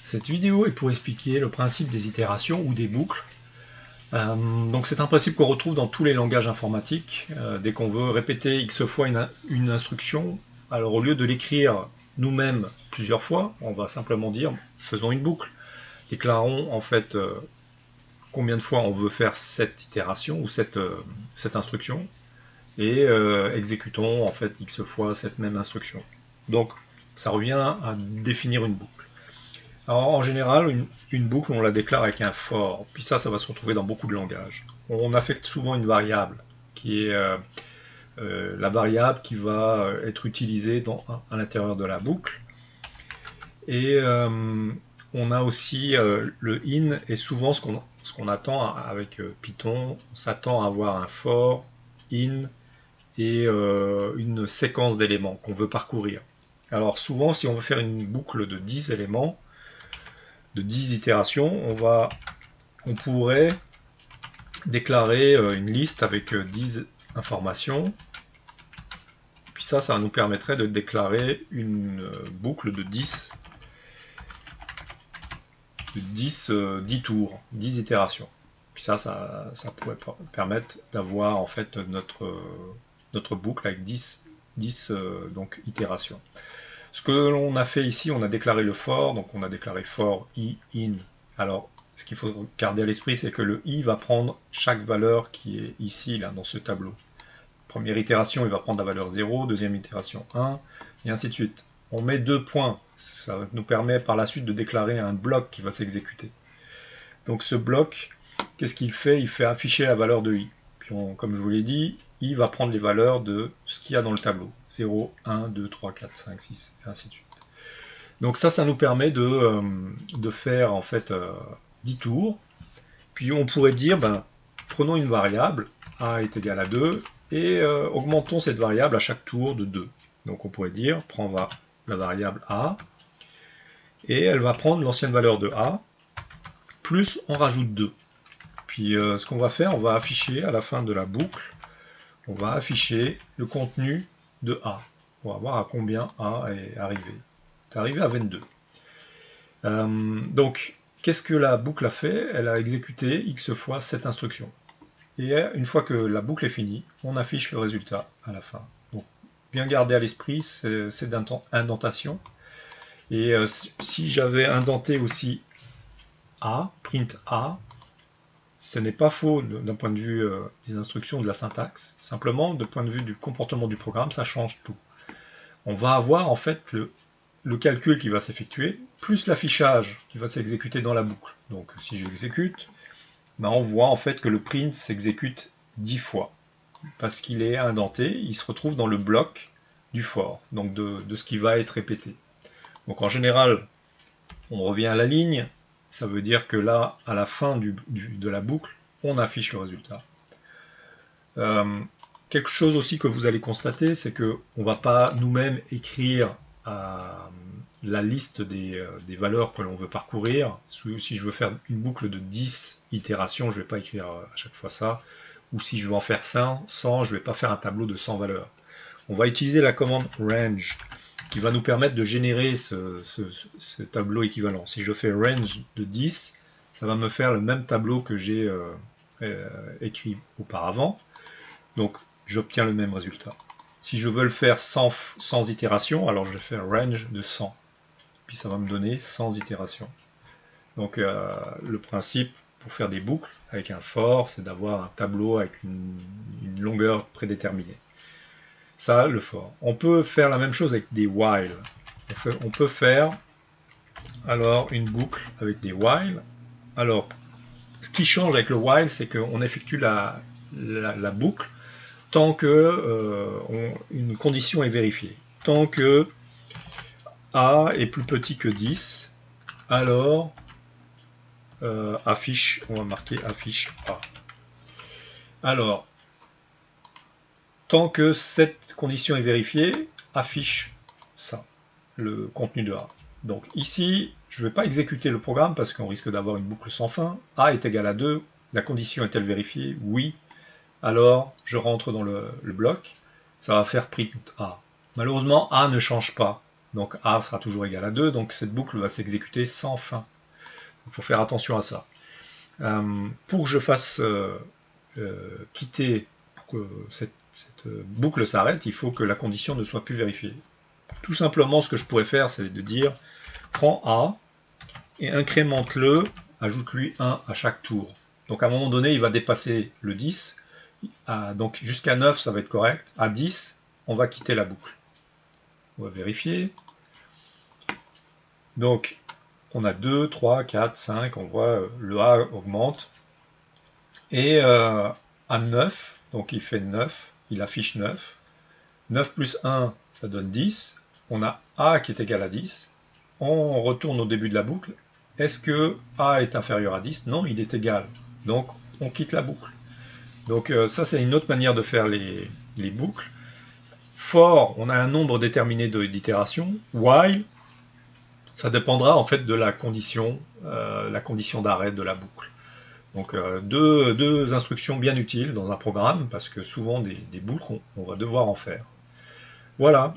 Cette vidéo est pour expliquer le principe des itérations ou des boucles. Donc c'est un principe qu'on retrouve dans tous les langages informatiques. Dès qu'on veut répéter x fois une instruction, alors au lieu de l'écrire nous-mêmes plusieurs fois, on va simplement dire faisons une boucle. Déclarons en fait combien de fois on veut faire cette itération ou cette instruction et exécutons en fait x fois cette même instruction. Donc ça revient à définir une boucle. Alors, en général, une boucle, on la déclare avec un for, puis ça va se retrouver dans beaucoup de langages. On affecte souvent une variable, qui est la variable qui va être utilisée à l'intérieur de la boucle. Et on a aussi le in, et souvent ce qu'on attend avec Python, on s'attend à avoir un for, in, et une séquence d'éléments qu'on veut parcourir. Alors souvent, si on veut faire une boucle de 10 éléments, de 10 itérations, on pourrait déclarer une liste avec 10 informations. Puis ça nous permettrait de déclarer une boucle de 10 tours, 10 itérations. Puis ça pourrait permettre d'avoir en fait notre boucle avec 10 donc itérations. Ce que l'on a fait ici, on a déclaré le for, donc on a déclaré for i in. Alors, ce qu'il faut garder à l'esprit, c'est que le i va prendre chaque valeur qui est ici, là, dans ce tableau. Première itération, il va prendre la valeur 0, deuxième itération 1, et ainsi de suite. On met 2 points, ça nous permet par la suite de déclarer un bloc qui va s'exécuter. Donc ce bloc, qu'est-ce qu'il fait? Il fait afficher la valeur de i. Puis comme je vous l'ai dit, i va prendre les valeurs de ce qu'il y a dans le tableau. 0, 1, 2, 3, 4, 5, 6, et ainsi de suite. Donc ça nous permet de faire en fait 10 tours. Puis on pourrait dire, prenons une variable, a est égal à 2, et augmentons cette variable à chaque tour de 2. Donc on pourrait dire, prends la variable a, et elle va prendre l'ancienne valeur de a, plus on rajoute 2. Puis ce qu'on va faire, on va afficher à la fin de la boucle, on va afficher le contenu de A. On va voir à combien A est arrivé. C'est arrivé à 22. Donc, qu'est-ce que la boucle a fait? Elle a exécuté x fois cette instruction. Et une fois que la boucle est finie, on affiche le résultat à la fin. Donc, bien garder à l'esprit ces indentations. Et si j'avais indenté aussi A, print A, ce n'est pas faux d'un point de vue des instructions de la syntaxe, simplement de point de vue du comportement du programme, ça change tout. On va avoir en fait le calcul qui va s'effectuer, plus l'affichage qui va s'exécuter dans la boucle. Donc si j'exécute, on voit en fait que le print s'exécute 10 fois, parce qu'il est indenté, il se retrouve dans le bloc du for, donc de ce qui va être répété. Donc en général, on revient à la ligne, ça veut dire que là, à la fin de la boucle, on affiche le résultat. Quelque chose aussi que vous allez constater, c'est qu'on ne va pas nous-mêmes écrire la liste des valeurs que l'on veut parcourir. Si je veux faire une boucle de 10 itérations, je ne vais pas écrire à chaque fois ça. Ou si je veux en faire 100, je ne vais pas faire un tableau de 100 valeurs. On va utiliser la commande range, qui va nous permettre de générer ce tableau équivalent. Si je fais range de 10, ça va me faire le même tableau que j'ai écrit auparavant. Donc j'obtiens le même résultat. Si je veux le faire sans itération, alors je vais faire range de 100. Puis ça va me donner 100 itérations. Donc le principe pour faire des boucles avec un for, c'est d'avoir un tableau avec une longueur prédéterminée. Ça, le for. On peut faire la même chose avec des while. On peut faire alors une boucle avec des while. Alors, ce qui change avec le while, c'est qu'on effectue la boucle tant que une condition est vérifiée. Tant que A est plus petit que 10, alors on va marquer affiche A. Alors, tant que cette condition est vérifiée, affiche ça, le contenu de A. Donc ici, je ne vais pas exécuter le programme parce qu'on risque d'avoir une boucle sans fin. A est égal à 2, la condition est-elle vérifiée? Oui. Alors, je rentre dans le bloc, ça va faire print A. Malheureusement, A ne change pas. Donc A sera toujours égal à 2, donc cette boucle va s'exécuter sans fin. Il faut faire attention à ça. Pour que je fasse quitter, pour que cette boucle s'arrête, il faut que la condition ne soit plus vérifiée. Tout simplement, ce que je pourrais faire, c'est de dire, prends A et incrémente-le, ajoute-lui 1 à chaque tour. Donc à un moment donné, il va dépasser le 10, donc jusqu'à 9, ça va être correct. À 10, on va quitter la boucle. On va vérifier. Donc, on a 2, 3, 4, 5, on voit le A augmente. Et à 9, donc il fait 9, il affiche 9. 9 plus 1, ça donne 10. On a A qui est égal à 10. On retourne au début de la boucle. Est-ce que A est inférieur à 10? Non, il est égal. Donc, on quitte la boucle. Donc, ça, c'est une autre manière de faire les boucles. For, on a un nombre déterminé d'itérations. While, ça dépendra en fait de la condition d'arrêt de la boucle. Donc deux instructions bien utiles dans un programme, parce que souvent des boucles, on va devoir en faire. Voilà.